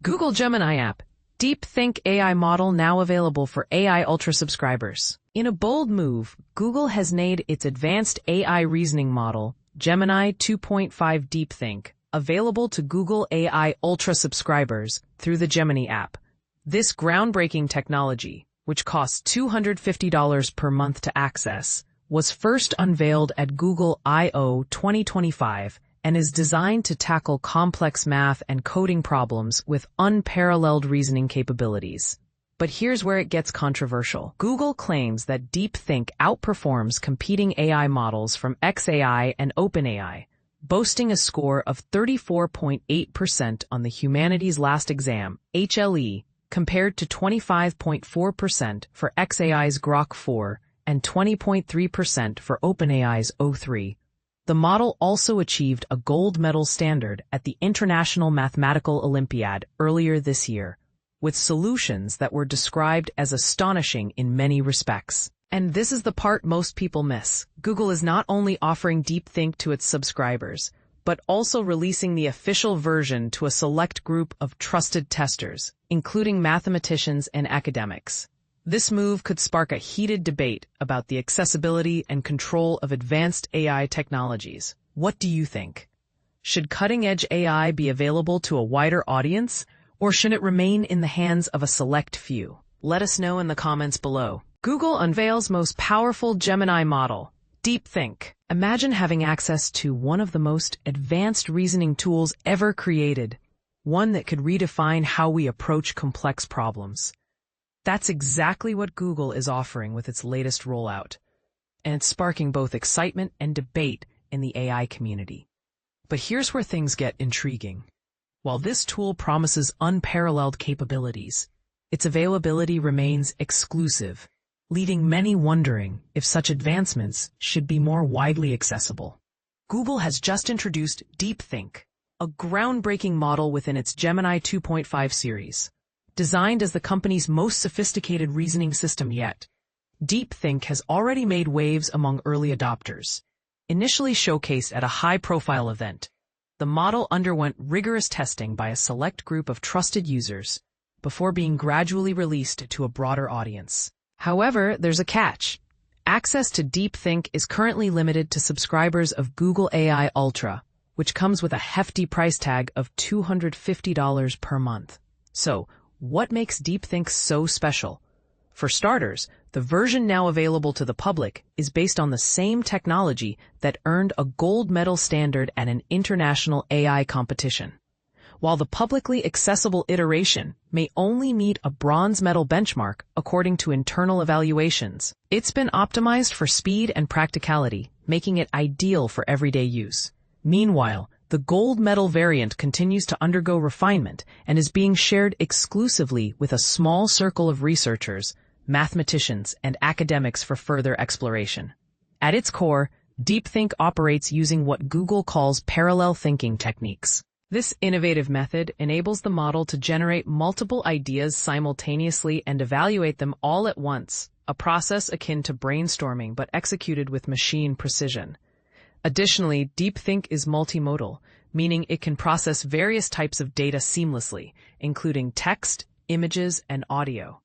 Google Gemini app. DeepThink AI model now available for AI Ultra subscribers. In a bold move, Google has made its advanced AI reasoning model, Gemini 2.5 DeepThink, available to Google AI Ultra subscribers through the Gemini app. This groundbreaking technology, which costs $250 per month to access, was first unveiled at Google I/O 2025 and is designed to tackle complex math and coding problems with unparalleled reasoning capabilities. But here's where it gets controversial. Google claims that DeepThink outperforms competing AI models from xAI and OpenAI, boasting a score of 34.8% on the Humanities Last Exam, HLE, compared to 25.4% for xAI's Grok 4 and 20.3% for OpenAI's O3. The model also achieved a gold medal standard at the International Mathematical Olympiad earlier this year, with solutions that were described as astonishing in many respects. And this is the part most people miss. Google is not only offering DeepThink to its subscribers, but also releasing the official version to a select group of trusted testers, including mathematicians and academics. This move could spark a heated debate about the accessibility and control of advanced AI technologies. What do you think? Should cutting-edge AI be available to a wider audience, or should it remain in the hands of a select few? Let us know in the comments below. Google unveils most powerful Gemini model, DeepThink. Imagine having access to one of the most advanced reasoning tools ever created, one that could redefine how we approach complex problems. That's exactly what Google is offering with its latest rollout, and it's sparking both excitement and debate in the AI community. But here's where things get intriguing. While this tool promises unparalleled capabilities, its availability remains exclusive, leaving many wondering if such advancements should be more widely accessible. Google has just introduced DeepThink, a groundbreaking model within its Gemini 2.5 series. Designed as the company's most sophisticated reasoning system yet, DeepThink has already made waves among early adopters. Initially showcased at a high-profile event, the model underwent rigorous testing by a select group of trusted users before being gradually released to a broader audience. However, there's a catch. Access to DeepThink is currently limited to subscribers of Google AI Ultra, which comes with a hefty price tag of $250 per month. So, what makes DeepThink so special? For starters, the version now available to the public is based on the same technology that earned a gold medal standard at an international AI competition. While the publicly accessible iteration may only meet a bronze medal benchmark according to internal evaluations, it's been optimized for speed and practicality, making it ideal for everyday use. Meanwhile, the gold medal variant continues to undergo refinement and is being shared exclusively with a small circle of researchers, mathematicians, and academics for further exploration. At its core, DeepThink operates using what Google calls parallel thinking techniques. This innovative method enables the model to generate multiple ideas simultaneously and evaluate them all at once, a process akin to brainstorming but executed with machine precision. Additionally, DeepThink is multimodal, meaning it can process various types of data seamlessly, including text, images, and audio.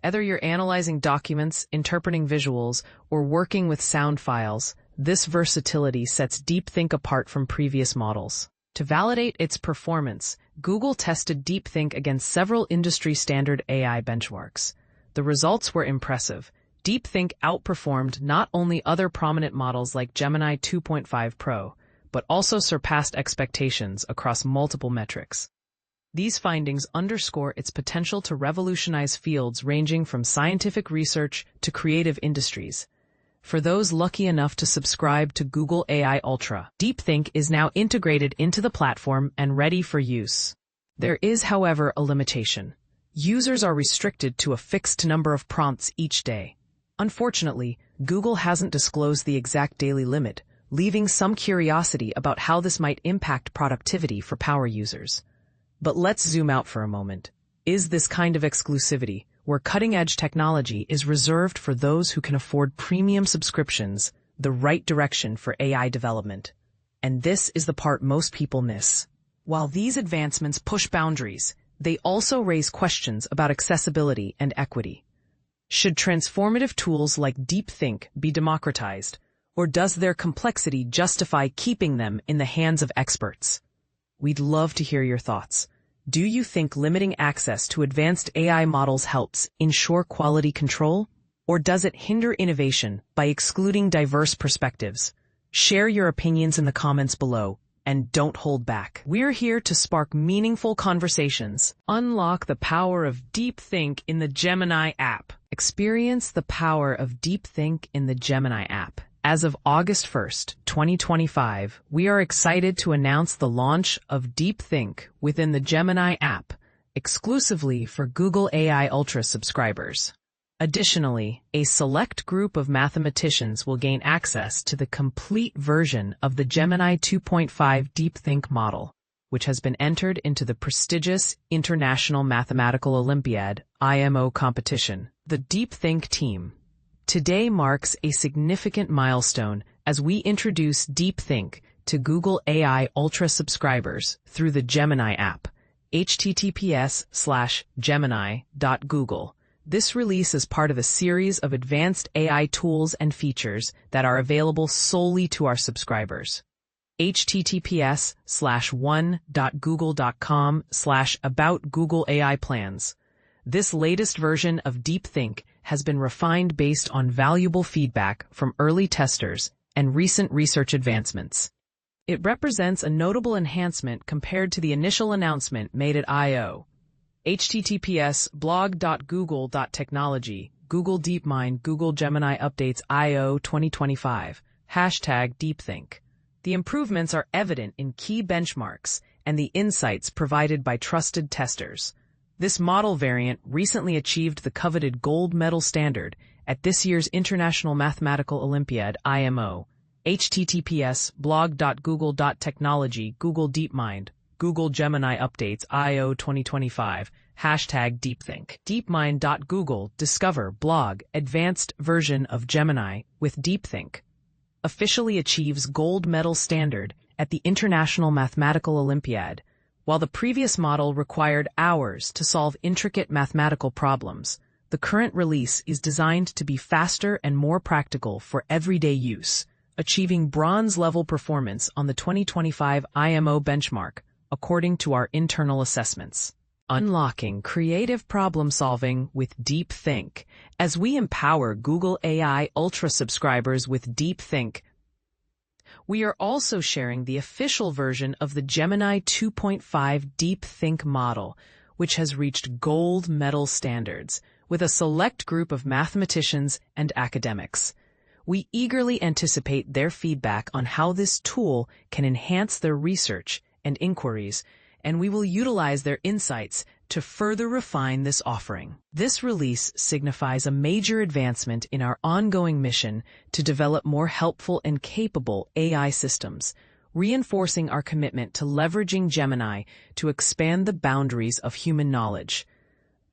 Whether you're analyzing documents, interpreting visuals, or working with sound files, this versatility sets DeepThink apart from previous models. To validate its performance, Google tested DeepThink against several industry-standard AI benchmarks. The results were impressive. DeepThink outperformed not only other prominent models like Gemini 2.5 Pro, but also surpassed expectations across multiple metrics. These findings underscore its potential to revolutionize fields ranging from scientific research to creative industries. For those lucky enough to subscribe to Google AI Ultra, DeepThink is now integrated into the platform and ready for use. There is, however, a limitation. Users are restricted to a fixed number of prompts each day. Unfortunately, Google hasn't disclosed the exact daily limit, leaving some curiosity about how this might impact productivity for power users. But let's zoom out for a moment. Is this kind of exclusivity, where cutting-edge technology is reserved for those who can afford premium subscriptions, the right direction for AI development? And this is the part most people miss. While these advancements push boundaries, they also raise questions about accessibility and equity. Should transformative tools like deepthink be democratized, or does their complexity justify keeping them in the hands of experts? We'd love to hear your thoughts. Do you think limiting access to advanced AI models helps ensure quality control, or does it hinder innovation by excluding diverse perspectives? Share your opinions in the comments below, and don't hold back. We're here to spark meaningful conversations. Unlock the power of deepthink in the Gemini app. Experience the power of deepthink in the Gemini app. As of August 1st, 2025, we are excited to announce the launch of deepthink within the Gemini app, exclusively for Google AI Ultra subscribers. Additionally, a select group of mathematicians will gain access to the complete version of the Gemini 2.5 deepthink model, which has been entered into the prestigious International Mathematical Olympiad (IMO) competition. The deepthink team today marks a significant milestone as we introduce deepthink to Google AI Ultra subscribers through the Gemini app, https://gemini.google. This release is part of a series of advanced AI tools and features that are available solely to our subscribers. https://one.google.com/about Google AI plans. This latest version of deepthink has been refined based on valuable feedback from early testers and recent research advancements. It represents a notable enhancement compared to the initial announcement made at I.O. https://blog.google.technology, Google DeepMind, Google Gemini Updates I.O. 2025, #deepthink. The improvements are evident in key benchmarks and the insights provided by trusted testers. This model variant recently achieved the coveted gold medal standard at this year's International Mathematical Olympiad (IMO). https://blog.google.technology, Google DeepMind, Google Gemini Updates I.O. 2025, #deepthink. DeepMind.Google Discover Blog Advanced Version of Gemini with Deepthink officially achieves gold medal standard at the International Mathematical Olympiad. While the previous model required hours to solve intricate mathematical problems, the current release is designed to be faster and more practical for everyday use, achieving bronze-level performance on the 2025 IMO benchmark, according to our internal assessments. Unlocking creative problem-solving with deepthink. As we empower Google AI Ultra subscribers with deepthink, we are also sharing the official version of the Gemini 2.5 deepthink model, which has reached gold medal standards, with a select group of mathematicians and academics. We eagerly anticipate their feedback on how this tool can enhance their research and inquiries, and we will utilize their insights to further refine this offering. This release signifies a major advancement in our ongoing mission to develop more helpful and capable AI systems, reinforcing our commitment to leveraging Gemini to expand the boundaries of human knowledge.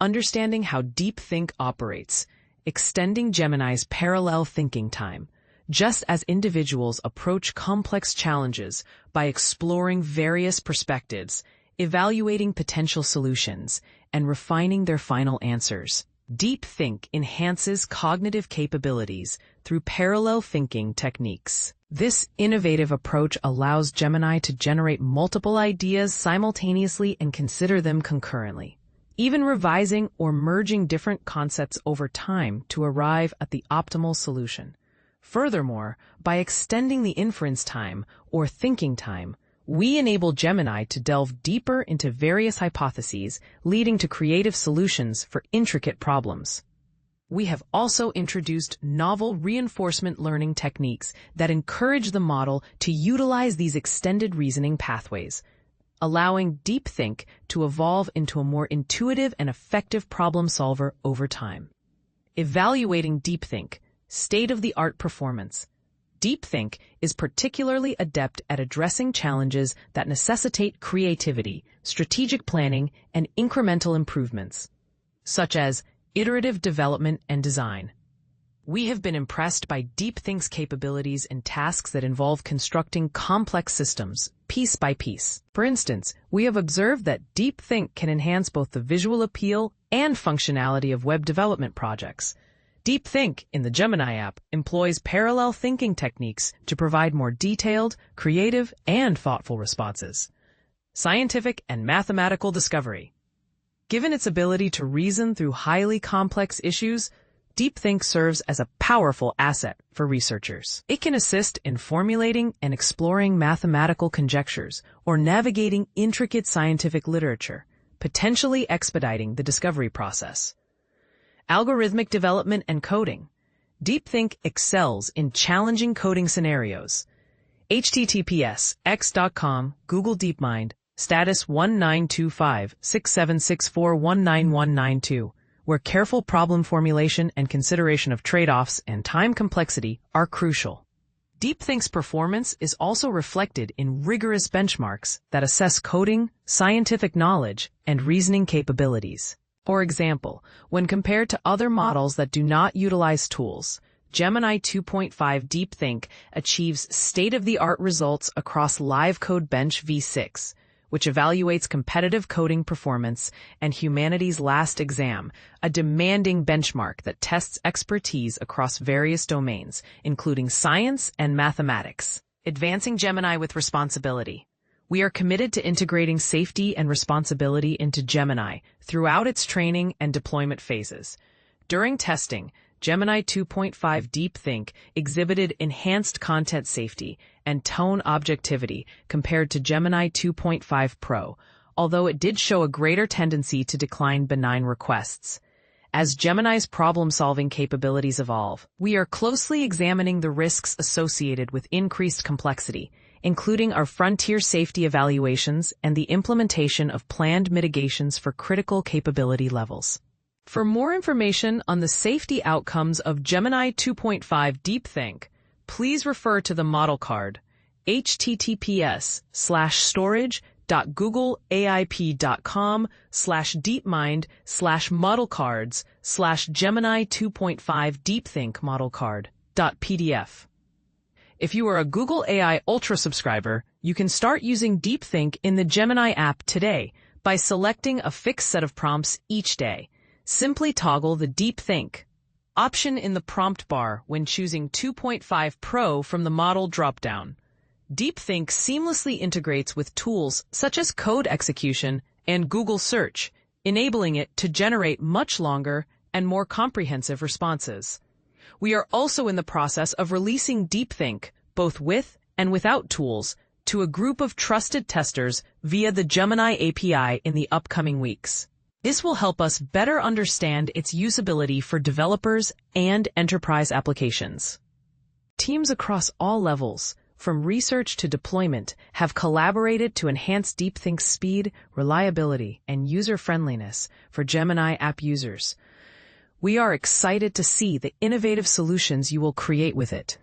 Understanding how deepthink operates, extending Gemini's parallel thinking time, just as individuals approach complex challenges by exploring various perspectives, evaluating potential solutions, and refining their final answers. Deepthink enhances cognitive capabilities through parallel thinking techniques. This innovative approach allows Gemini to generate multiple ideas simultaneously and consider them concurrently, even revising or merging different concepts over time to arrive at the optimal solution. Furthermore, by extending the inference time or thinking time, we enable Gemini to delve deeper into various hypotheses, leading to creative solutions for intricate problems. We have also introduced novel reinforcement learning techniques that encourage the model to utilize these extended reasoning pathways, allowing deepthink to evolve into a more intuitive and effective problem solver over time. Evaluating deepthink, state-of-the-art performance. Deepthink is particularly adept at addressing challenges that necessitate creativity, strategic planning, and incremental improvements, such as iterative development and design. We have been impressed by DeepThink's capabilities in tasks that involve constructing complex systems, piece by piece. For instance, we have observed that DeepThink can enhance both the visual appeal and functionality of web development projects. DeepThink, in the Gemini app, employs parallel thinking techniques to provide more detailed, creative, and thoughtful responses. Scientific and mathematical discovery. Given its ability to reason through highly complex issues, DeepThink serves as a powerful asset for researchers. It can assist in formulating and exploring mathematical conjectures or navigating intricate scientific literature, potentially expediting the discovery process. Algorithmic development and coding. DeepThink excels in challenging coding scenarios. https x.com Google DeepMind status 19256764191992, where careful problem formulation and consideration of trade-offs and time complexity are crucial. DeepThink's performance is also reflected in rigorous benchmarks that assess coding, scientific knowledge, and reasoning capabilities. For example, when compared to other models that do not utilize tools, Gemini 2.5 DeepThink achieves state-of-the-art results across Live Code Bench v6, which evaluates competitive coding performance, and Humanity's Last Exam, a demanding benchmark that tests expertise across various domains, including science and mathematics. Advancing Gemini with responsibility. We are committed to integrating safety and responsibility into Gemini throughout its training and deployment phases. During testing, Gemini 2.5 DeepThink exhibited enhanced content safety and tone objectivity compared to Gemini 2.5 Pro, although it did show a greater tendency to decline benign requests. As Gemini's problem-solving capabilities evolve, we are closely examining the risks associated with increased complexity, including our frontier safety evaluations and the implementation of planned mitigations for critical capability levels. For more information on the safety outcomes of Gemini 2.5 DeepThink, please refer to the model card, https://storage.googleaip.com/deepmind/modelcards/Gemini 2.5 DeepThink model card.pdf. If you are a Google AI Ultra subscriber, you can start using DeepThink in the Gemini app today by selecting a fixed set of prompts each day. Simply toggle the DeepThink option in the prompt bar when choosing 2.5 Pro from the model dropdown. DeepThink seamlessly integrates with tools such as code execution and Google Search, enabling it to generate much longer and more comprehensive responses. We are also in the process of releasing DeepThink, both with and without tools, to a group of trusted testers via the Gemini API in the upcoming weeks. This will help us better understand its usability for developers and enterprise applications. Teams across all levels, from research to deployment, have collaborated to enhance DeepThink's speed, reliability, and user-friendliness for Gemini app users. We are excited to see the innovative solutions you will create with it.